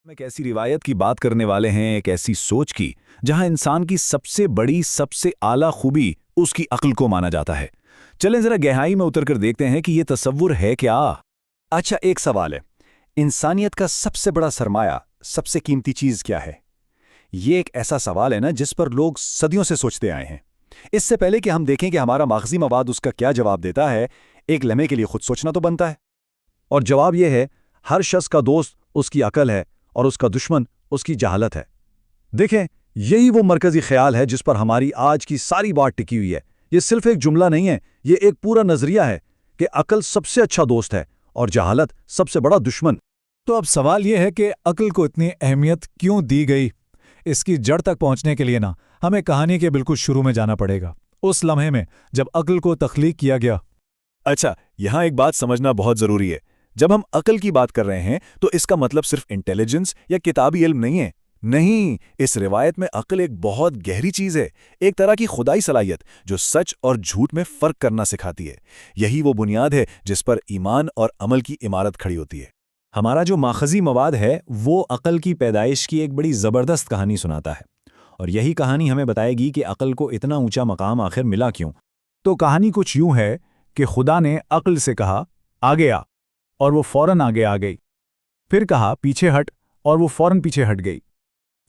हम एक ऐसी रिवायत की बात करने वाले हैं, एक ऐसी सोच की जहां इंसान की सबसे बड़ी सबसे आला खूबी उसकी अक्ल को माना जाता है। चलें जरा गहराई में उतरकर देखते हैं कि ये तसव्वुर है क्या। अच्छा, एक सवाल है। इंसानियत का सबसे बड़ा सरमाया, सबसे कीमती चीज क्या है? ये एक ऐसा सवाल है ना जिस पर लोग सदियों से सोचते आए हैं। इससे पहले कि हम देखें कि हमारा मागज़ी मवाद उसका क्या जवाब देता है, एक लम्हे के लिए खुद सोचना तो बनता है। और जवाब यह है, हर शख्स का दोस्त उसकी अकल है और उसका दुश्मन उसकी जहालत है। देखें, यही वो मरकजी ख्याल है जिस पर हमारी आज की सारी बात टिकी हुई है। ये सिर्फ एक जुमला नहीं है, ये एक पूरा नजरिया है कि अकल सबसे अच्छा दोस्त है और जहालत सबसे बड़ा दुश्मन। तो अब सवाल यह है कि अक्ल को इतनी अहमियत क्यों दी गई। इसकी जड़ तक पहुंचने के लिए ना हमें कहानी के बिल्कुल शुरू में जाना पड़ेगा, उस लम्हे में जब अक्ल को तख्लीक किया गया। अच्छा, यहां एक बात समझना बहुत जरूरी है। जब हम अकल की बात कर रहे हैं तो इसका मतलब सिर्फ इंटेलिजेंस या किताबी इल्म नहीं है। नहीं, इस रिवायत में अक्ल एक बहुत गहरी चीज है, एक तरह की खुदाई सलाहियत जो सच और झूठ में फर्क करना सिखाती है। यही वो बुनियाद है जिस पर ईमान और अमल की इमारत खड़ी होती है। हमारा जो माखज़ी मवाद है वो अक्ल की पैदाइश की एक बड़ी ज़बरदस्त कहानी सुनाता है, और यही कहानी हमें बताएगी कि अक्ल को इतना ऊंचा मकाम आखिर मिला क्यों। तो कहानी कुछ यूं है कि खुदा ने अक्ल से कहा आगे आ, और वो फौरन आगे आ गई। फिर कहा पीछे हट, और वो फौरन पीछे हट गई।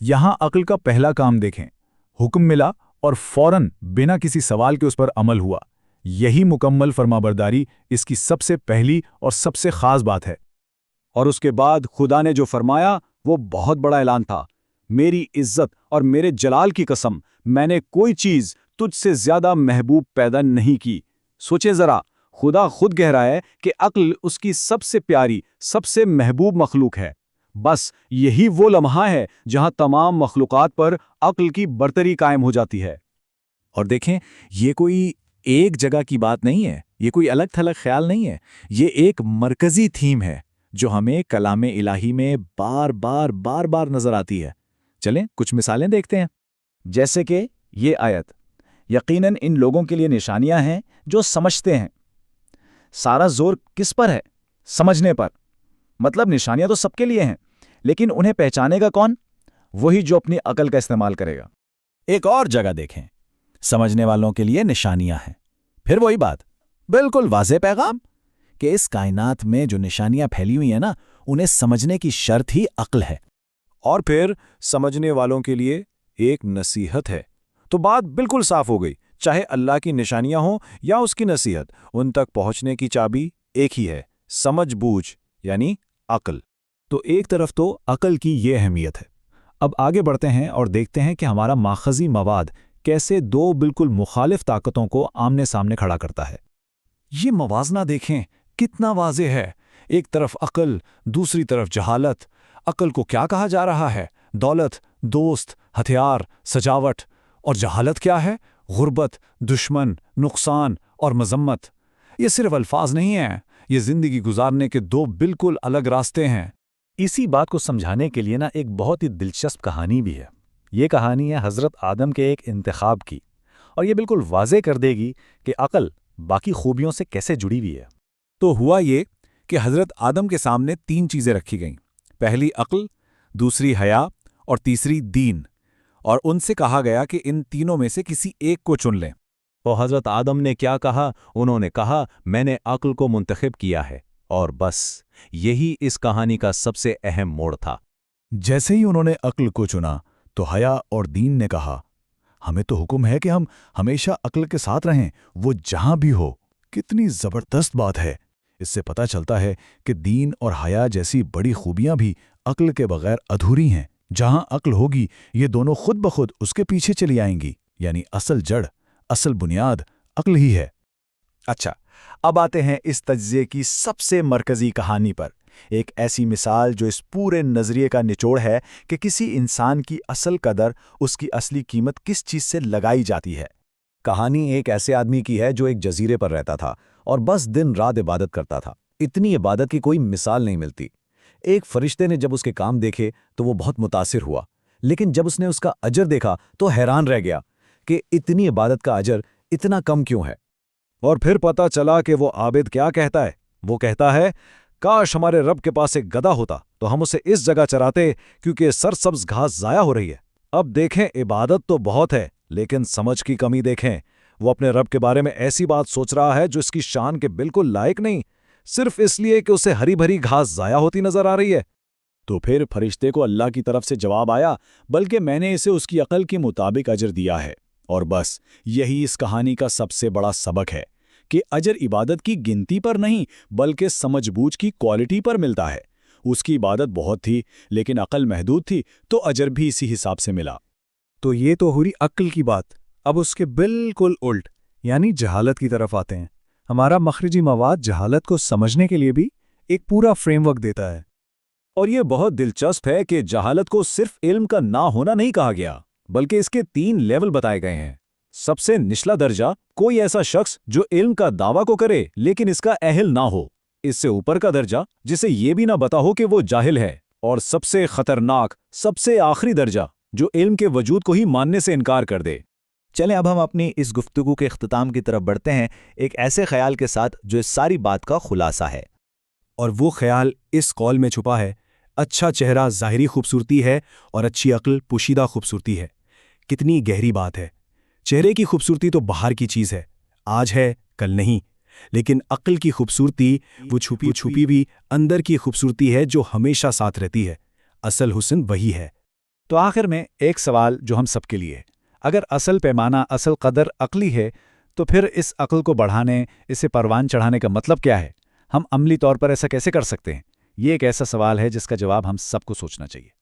यहां अक्ल का पहला काम देखें, हुक्म मिला और फौरन बिना किसी सवाल के उस पर अमल हुआ। यही मुकम्मल फरमाबरदारी इसकी सबसे पहली और सबसे खास बात है। और उसके बाद खुदा ने जो फरमाया वो बहुत बड़ा ऐलान था, मेरी इज्जत और मेरे जलाल की कसम, मैंने कोई चीज तुझसे ज्यादा महबूब पैदा नहीं की। सोचे जरा, खुदा खुद कह रहा है कि अक्ल उसकी सबसे प्यारी सबसे महबूब मखलूक है। बस यही वो लम्हा है जहां तमाम मखलूकात पर अक्ल की बरतरी कायम हो जाती है। और देखें, ये कोई एक जगह की बात नहीं है, ये कोई अलग थलग ख्याल नहीं है, ये एक मरकजी थीम है जो हमें कलामे इलाही में बार बार बार बार नजर आती है। चलें कुछ मिसालें देखते हैं। जैसे कि ये आयत, यकीनन इन लोगों के लिए निशानियां हैं जो समझते हैं। सारा जोर किस पर है? समझने पर। मतलब निशानियां तो सबके लिए हैं, लेकिन उन्हें पहचानेगा कौन? वही जो अपनी अकल का इस्तेमाल करेगा। एक और जगह देखें, समझने वालों के लिए निशानियां हैं। फिर वही बात, बिल्कुल वाज़ेह पैगाम कि इस कायनात में जो निशानियां फैली हुई हैं ना, उन्हें समझने की शर्त ही अक्ल है। और फिर समझने वालों के लिए एक नसीहत है। तो बात बिल्कुल साफ हो गई, चाहे अल्लाह की निशानियां हों या उसकी नसीहत, उन तक पहुंचने की चाबी एक ही है, समझ बूझ यानी अक्ल। तो एक तरफ तो अक्ल की ये अहमियत है। अब आगे बढ़ते हैं और देखते हैं कि हमारा माखज़ी मवाद कैसे दो बिल्कुल मुखालिफ ताकतों को आमने सामने खड़ा करता है। ये मवाजना देखें कितना वाज़ेह है। एक तरफ अक्ल, दूसरी तरफ जहालत। अक्ल को क्या कहा जा रहा है? दौलत, दोस्त, हथियार, सजावट। और जहालत क्या है? गुर्बत, दुश्मन, नुकसान और मजम्मत। ये सिर्फ अल्फाज नहीं हैं, ये जिंदगी गुजारने के दो बिल्कुल अलग रास्ते हैं। इसी बात को समझाने के लिए ना एक बहुत ही दिलचस्प कहानी भी है। ये कहानी है हज़रत आदम के एक इंतखाब की, और ये बिल्कुल वाज़ेह कर देगी कि अक्ल बाकी खूबियों से कैसे जुड़ी हुई है। तो हुआ ये कि हज़रत आदम के सामने तीन चीज़ें रखी गईं, पहली अक्ल, दूसरी हया और तीसरी दीन। और उनसे कहा गया कि इन तीनों में से किसी एक को चुन लें। तो हज़रत आदम ने क्या कहा? उन्होंने कहा मैंने अक्ल को मुंतखब किया है। और बस यही इस कहानी का सबसे अहम मोड़ था। जैसे ही उन्होंने अक्ल को चुना तो हया और दीन ने कहा, हमें तो हुक्म है कि हम हमेशा अक्ल के साथ रहें, वो जहां भी हो। कितनी जबरदस्त बात है। इससे पता चलता है कि दीन और हया जैसी बड़ी खूबियां भी अक्ल के बगैर अधूरी हैं। जहां अक्ल होगी ये दोनों खुद ब खुद उसके पीछे चली आएंगी, यानी असल जड़, असल बुनियाद अक्ल ही है। अच्छा, अब आते हैं इस तज्ज़िये की सबसे मरकजी कहानी पर। एक ऐसी मिसाल जो इस पूरे नज़रिए का निचोड़ है कि किसी इंसान की असल कदर, उसकी असली कीमत किस चीज़ से लगाई जाती है। कहानी एक ऐसे आदमी की है जो एक जजीरे पर रहता था और बस दिन रात इबादत करता था। इतनी इबादत की कोई मिसाल नहीं मिलती। एक फरिश्ते ने जब उसके काम देखे तो वो बहुत मुतासिर हुआ, लेकिन जब उसने उसका अजर देखा तो हैरान रह गया कि इतनी इबादत का अजर इतना कम क्यों है। और फिर पता चला कि वो आबिद क्या कहता है। वो कहता है, کاش ہمارے رب کے پاس ایک گدھا ہوتا تو ہم اسے اس جگہ چراتے کیونکہ سرسبز گھاس ضائع ہو رہی ہے۔ اب دیکھیں، عبادت تو بہت ہے لیکن سمجھ کی کمی دیکھیں۔ وہ اپنے رب کے بارے میں ایسی بات سوچ رہا ہے جو اس کی شان کے بالکل لائق نہیں، صرف اس لیے کہ اسے ہری بھری گھاس ضائع ہوتی نظر آ رہی ہے۔ تو پھر فرشتے کو اللہ کی طرف سے جواب آیا، بلکہ میں نے اسے اس کی عقل کے مطابق اجر دیا ہے۔ اور بس یہی اس کہانی کا سب سے بڑا سبق ہے کہ اجر عبادت کی گنتی پر نہیں بلکہ سمجھ بوجھ کی کوالٹی پر ملتا ہے۔ اس کی عبادت بہت تھی لیکن عقل محدود تھی، تو اجر بھی اسی حساب سے ملا۔ تو یہ تو ہو رہی عقل کی بات۔ اب اس کے بالکل الٹ یعنی جہالت کی طرف آتے ہیں۔ ہمارا مخرجی مواد جہالت کو سمجھنے کے لیے بھی ایک پورا فریم ورک دیتا ہے۔ اور یہ بہت دلچسپ ہے کہ جہالت کو صرف علم کا نہ ہونا نہیں کہا گیا، بلکہ اس کے 3 لیول بتائے گئے ہیں۔ سب سے نچلا درجہ، کوئی ایسا شخص جو علم کا دعویٰ کو کرے لیکن اس کا اہل نہ ہو۔ اس سے اوپر کا درجہ، جسے یہ بھی نہ بتا ہو کہ وہ جاہل ہے۔ اور سب سے خطرناک، سب سے آخری درجہ، جو علم کے وجود کو ہی ماننے سے انکار کر دے۔ چلیں اب ہم اپنی اس گفتگو کے اختتام کی طرف بڑھتے ہیں، ایک ایسے خیال کے ساتھ جو اس ساری بات کا خلاصہ ہے۔ اور وہ خیال اس قول میں چھپا ہے، اچھا چہرہ ظاہری خوبصورتی ہے اور اچھی عقل پوشیدہ خوبصورتی ہے۔ کتنی گہری بات ہے۔ چہرے کی خوبصورتی تو باہر کی چیز ہے، آج ہے کل نہیں، لیکن عقل کی خوبصورتی وہ چھپی بھی اندر کی خوبصورتی ہے جو ہمیشہ ساتھ رہتی ہے۔ اصل حسن وہی ہے۔ تو آخر میں ایک سوال جو ہم سب کے لیے ہے، اگر اصل پیمانہ، اصل قدر عقلی ہے تو پھر اس عقل کو بڑھانے، اسے پروان چڑھانے کا مطلب کیا ہے؟ ہم عملی طور پر ایسا کیسے کر سکتے ہیں؟ یہ ایک ایسا سوال ہے جس کا جواب ہم سب کو سوچنا چاہیے۔